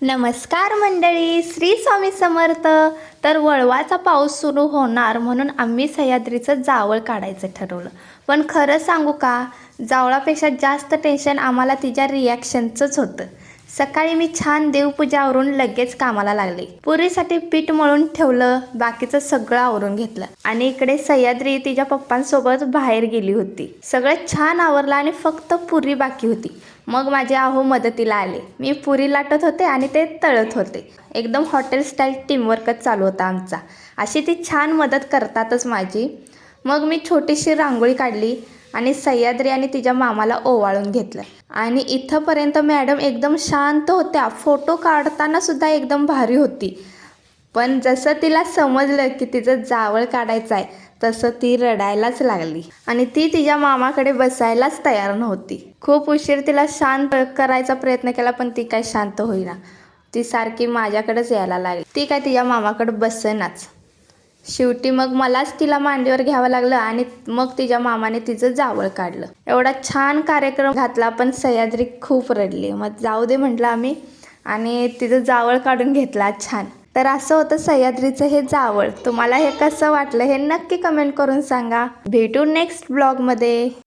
नमस्कार मंडळी, श्री स्वामी समर्थ. तर वळवाचा पाऊस सुरू होणार म्हणून आम्ही सह्याद्रीचं जावळ काढायचं ठरवलं. पण खरं सांगू का, जावळापेक्षा जास्त टेन्शन आम्हाला तिच्या रिॲक्शनचंच होतं. सकाळी मी छान देवपूजा आवरून लगेच कामाला लागले. पुरीसाठी पीठ मळून ठेवलं, बाकीचं सगळं आवरून घेतलं आणि इकडे सह्याद्री तिच्या पप्पांसोबत बाहेर गेली होती. सगळं छान आवरलं आणि फक्त पुरी बाकी होती. मग माझे आहो मदतीला आले. मी पुरी लाटत होते आणि ते तळत होते. एकदम हॉटेल स्टाईल टीमवर्कच चालू होता आमचा. अशी ती छान मदत करतातच माझी. मग मी छोटीशी रांगोळी काढली आणि सह्याद्री आणि तिच्या मामाला ओवाळून घेतलं. आणि इथंपर्यंत मॅडम एकदम शांत होत्या. फोटो काढताना सुद्धा एकदम भारी होती. पण जसं तिला समजलं की तिचं जावळ काढायचं आहे, तसं ती रडायलाच लागली आणि ती तिच्या मामाकडे बसायलाच तयार नव्हती. खूप उशीर तिला शांत करायचा प्रयत्न केला, पण ती काय शांत होईना. ती सारखी माझ्याकडेच यायला लागली. ती काय तिच्या मामाकडे बसेनाच. शेवटी मग मलाच तिला मांडीवर घ्यावं लागलं आणि मग तिच्या मामाने तिचं जावळ काढलं. एवढा छान कार्यक्रम घातला, पण सह्याद्री खूप रडली. मग जाऊ दे म्हटलं आम्ही आणि तिचं जावळ काढून घेतला छान. तर असं होतं सह्याद्रीचं हे जावळ. तुम्हाला हे कसं वाटलं हे नक्की कमेंट करून सांगा. भेटू नेक्स्ट ब्लॉगमध्ये.